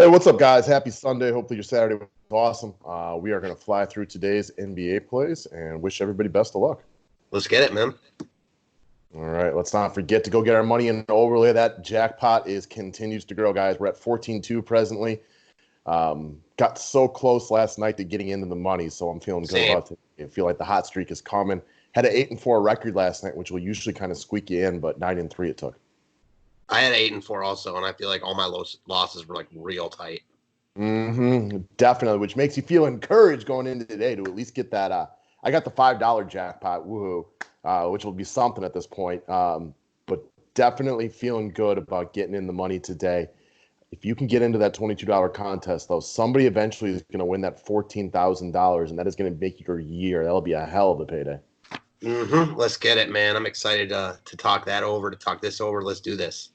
Hey, what's up, guys? Happy Sunday. Hopefully your Saturday was awesome. We are going to fly through today's NBA plays and wish everybody best of luck. Let's get it, man. All right, let's not forget to go get our money in overlay. That jackpot continues to grow, guys. We're at 14-2 presently. Got so close last night to getting into the money, so I'm feeling good about it. I feel like the hot streak is coming. Had an 8-4 record last night, which will usually kind of squeak you in, but 9-3 it took. I had 8-4 also, and I feel like all my losses were like real tight. Definitely, which makes you feel encouraged going into today to at least get that. I got the $5 jackpot, woohoo, which will be something at this point. But definitely feeling good about getting in the money today. If you can get into that $22 contest, though, somebody eventually is going to win that $14,000, and that is going to make your year. That'll be a hell of a payday. Let's get it, man. I'm excited to talk that over, to talk this over. Let's do this.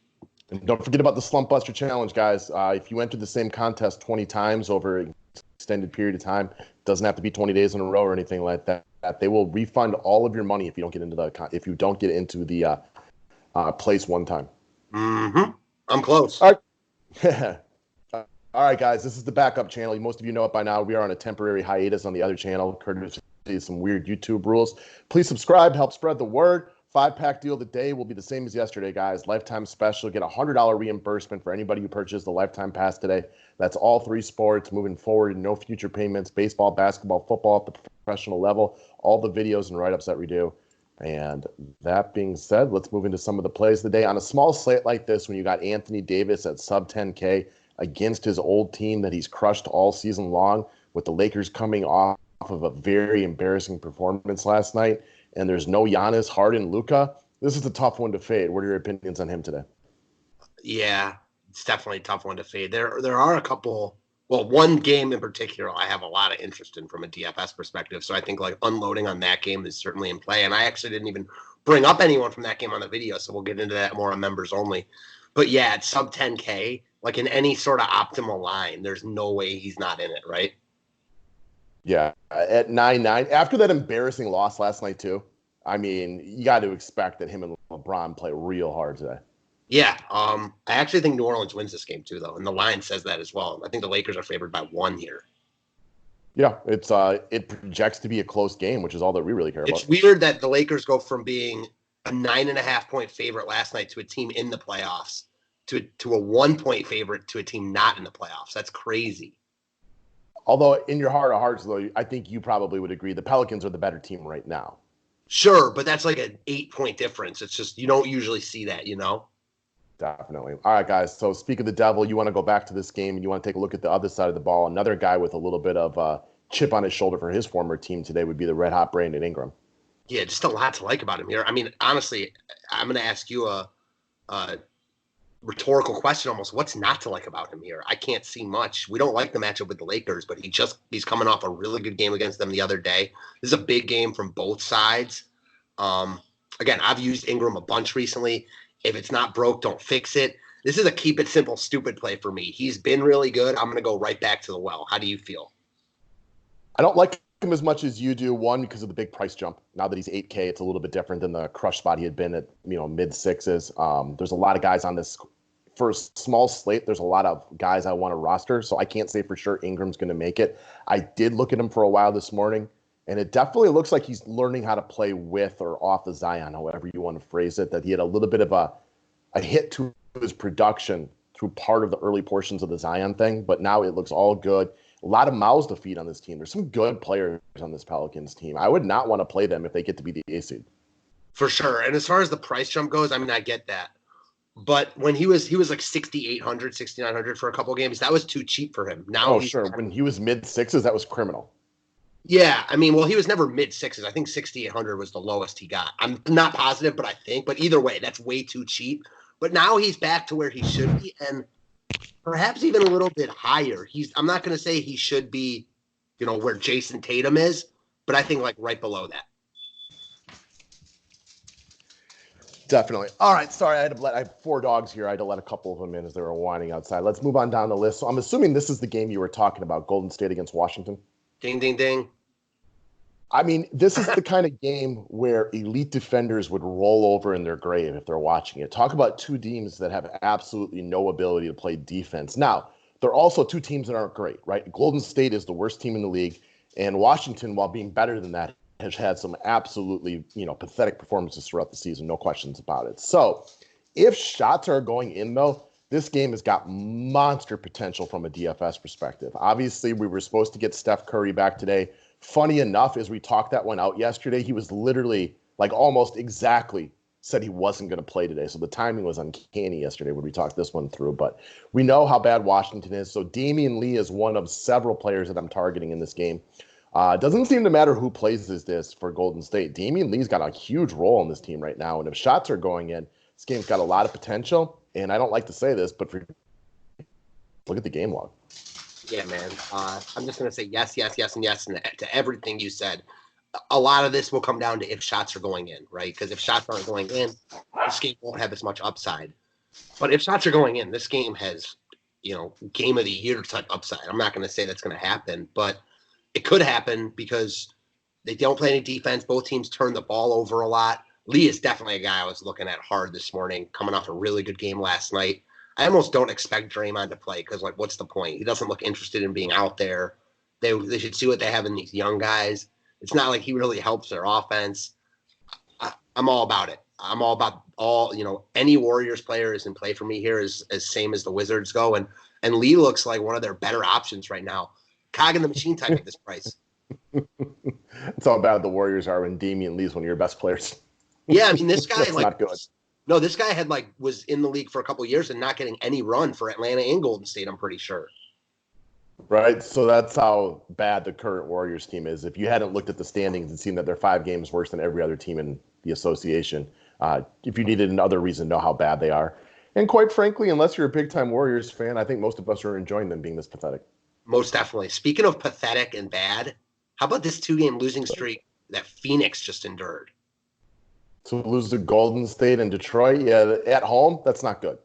And don't forget about the Slump Buster Challenge, guys. If you enter the same contest 20 times over an extended period of time, it doesn't have to be 20 days in a row or anything like that. They will refund all of your money if you don't get into the place one time. I'm close. All right. All right, guys. This is the backup channel. Most of you know it by now. We are on a temporary hiatus on the other channel, courtesy of some weird YouTube rules. Please subscribe. Help spread the word. 5-pack deal today will be the same as yesterday, guys. Lifetime special. Get a $100 reimbursement for anybody who purchased the lifetime pass today. That's all 3 sports moving forward. No future payments. Baseball, basketball, football at the professional level. All the videos and write-ups that we do. And that being said, let's move into some of the plays of the day. On a small slate like this, when you got Anthony Davis at sub 10K against his old team that he's crushed all season long, with the Lakers coming off of a very embarrassing performance last night, and there's no Giannis, Harden, Luka, this is a tough one to fade. What are your opinions on him today? Yeah, it's definitely a tough one to fade. There are a couple. Well, one game in particular I have a lot of interest in from a DFS perspective. So I think like unloading on that game is certainly in play. And I actually didn't even bring up anyone from that game on the video, so we'll get into that more on members only. But yeah, at sub 10K, like in any sort of optimal line, there's no way he's not in it, right? Yeah, at 9-9, after that embarrassing loss last night too, I mean, you got to expect that him and LeBron play real hard today. Yeah, I actually think New Orleans wins this game too, though, and the line says that as well. I think the Lakers are favored by 1 here. Yeah, it projects to be a close game, which is all that we really care about. It's weird that the Lakers go from being a 9.5-point favorite last night to a team in the playoffs to a 1-point favorite to a team not in the playoffs. That's crazy. Although in your heart of hearts, though, I think you probably would agree the Pelicans are the better team right now. Sure, but that's like an 8-point difference. It's just you don't usually see that, you know? Definitely. All right, guys. So speak of the devil, you want to go back to this game and you want to take a look at the other side of the ball. Another guy with a little bit of chip on his shoulder for his former team today would be the red hot Brandon Ingram. Yeah, just a lot to like about him here. I mean, honestly, I'm going to ask you a rhetorical question almost. What's not to like about him here? I can't see much. We don't like the matchup with the Lakers, but he's coming off a really good game against them the other day. This is a big game from both sides. Again, I've used Ingram a bunch recently. If it's not broke, don't fix it. This is a keep it simple, stupid play for me. He's been really good. I'm going to go right back to the well. How do you feel? I don't like him as much as you do. One, because of the big price jump. Now that he's 8K, it's a little bit different than the crush spot he had been at, mid sixes. There's a lot of guys on this. For a small slate, there's a lot of guys I want to roster, so I can't say for sure Ingram's going to make it. I did look at him for a while this morning, and it definitely looks like he's learning how to play with or off of Zion, however you want to phrase it, that he had a little bit of a hit to his production through part of the early portions of the Zion thing, but now it looks all good. A lot of mouths to feed on this team. There's some good players on this Pelicans team. I would not want to play them if they get to be the A seed. For sure. And as far as the price jump goes, I mean, I get that. But when he was like 6,800, 6,900 for a couple of games, that was too cheap for him. Now, sure. When he was mid sixes, that was criminal. Yeah, I mean, well, he was never mid sixes. I think 6,800 was the lowest he got. I'm not positive, but I think. But either way, that's way too cheap. But now he's back to where he should be, and perhaps even a little bit higher. I'm not going to say he should be, where Jason Tatum is, but I think like right below that. Definitely. All right. Sorry, I have 4 dogs here. I had to let a couple of them in as they were whining outside. Let's move on down the list. So I'm assuming this is the game you were talking about, Golden State against Washington. Ding, ding, ding. I mean, this is the kind of game where elite defenders would roll over in their grave if they're watching it. Talk about 2 teams that have absolutely no ability to play defense. Now, they're also two teams that aren't great, right? Golden State is the worst team in the league, and Washington, while being better than that, has had some absolutely, pathetic performances throughout the season, no questions about it. So if shots are going in, though, this game has got monster potential from a DFS perspective. Obviously, we were supposed to get Steph Curry back today. Funny enough, as we talked that one out yesterday, he was literally almost exactly said he wasn't going to play today. So the timing was uncanny yesterday when we talked this one through. But we know how bad Washington is. So Damian Lee is one of several players that I'm targeting in this game. Doesn't seem to matter who plays this for Golden State. Damian Lee's got a huge role in this team right now. And if shots are going in, this game's got a lot of potential. And I don't like to say this, but look at the game log. Yeah, man. I'm just going to say yes, and yes to everything you said. A lot of this will come down to if shots are going in, right? Because if shots aren't going in, this game won't have as much upside. But if shots are going in, this game has, game of the year type upside. I'm not going to say that's going to happen, but it could happen because they don't play any defense. Both teams turn the ball over a lot. Lee is definitely a guy I was looking at hard this morning, coming off a really good game last night. I almost don't expect Draymond to play because, what's the point? He doesn't look interested in being out there. They should see what they have in these young guys. It's not like he really helps their offense. I'm all about it. I'm all about any Warriors player is in play for me here is as same as the Wizards go. And Lee looks like one of their better options right now. Cog in the machine type at this price. It's all bad the Warriors are when Damian Lee's one of your best players. Yeah, I mean, this guy not good. No, this guy had was in the league for a couple of years and not getting any run for Atlanta and Golden State, I'm pretty sure. Right, so that's how bad the current Warriors team is. If you hadn't looked at the standings and seen that they're 5 games worse than every other team in the association, if you needed another reason to know how bad they are. And quite frankly, unless you're a big-time Warriors fan, I think most of us are enjoying them being this pathetic. Most definitely. Speaking of pathetic and bad, how about this 2-game losing streak that Phoenix just endured? To lose to Golden State and Detroit, yeah, at home, that's not good.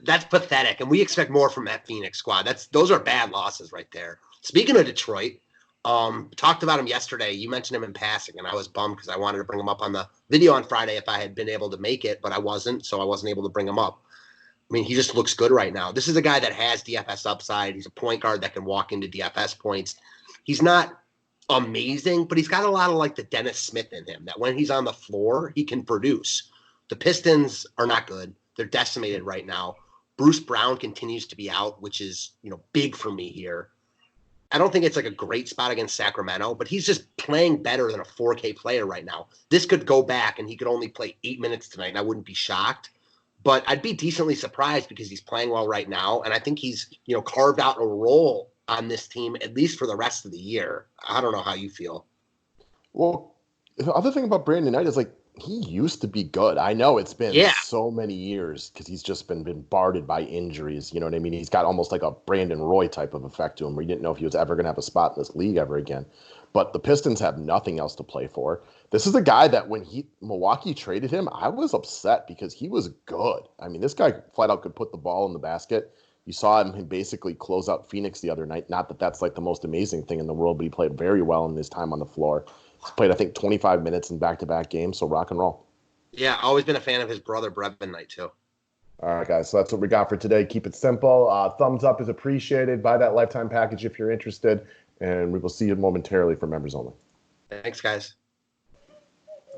That's pathetic, and we expect more from that Phoenix squad. Those are bad losses right there. Speaking of Detroit, talked about him yesterday. You mentioned him in passing, and I was bummed because I wanted to bring him up on the video on Friday if I had been able to make it, but I wasn't, so I wasn't able to bring him up. I mean, he just looks good right now. This is a guy that has DFS upside. He's a point guard that can walk into DFS points. He's not amazing, but he's got a lot of the Dennis Smith in him, that when he's on the floor, he can produce. The Pistons are not good. They're decimated right now. Bruce Brown continues to be out, which is, big for me here. I don't think it's a great spot against Sacramento, but he's just playing better than a 4K player right now. This could go back and he could only play 8 minutes tonight, and I wouldn't be shocked. But I'd be decently surprised because he's playing well right now, and I think he's, carved out a role on this team, at least for the rest of the year. I don't know how you feel. Well, the other thing about Brandon Knight is he used to be good. I know it's been so many years because he's just been bombarded by injuries. You know what I mean? He's got almost like a Brandon Roy type of effect to him where you didn't know if he was ever going to have a spot in this league ever again. But the Pistons have nothing else to play for. This is a guy that when Milwaukee traded him, I was upset because he was good. I mean, this guy flat out could put the ball in the basket. You saw him basically close out Phoenix the other night. Not that that's the most amazing thing in the world, but he played very well in his time on the floor. He's played, I think, 25 minutes in back-to-back games, so rock and roll. Yeah, always been a fan of his brother, Brevin Knight, too. All right, guys, so that's what we got for today. Keep it simple. Thumbs up is appreciated. Buy that lifetime package if you're interested, and we will see you momentarily for members only. Thanks, guys.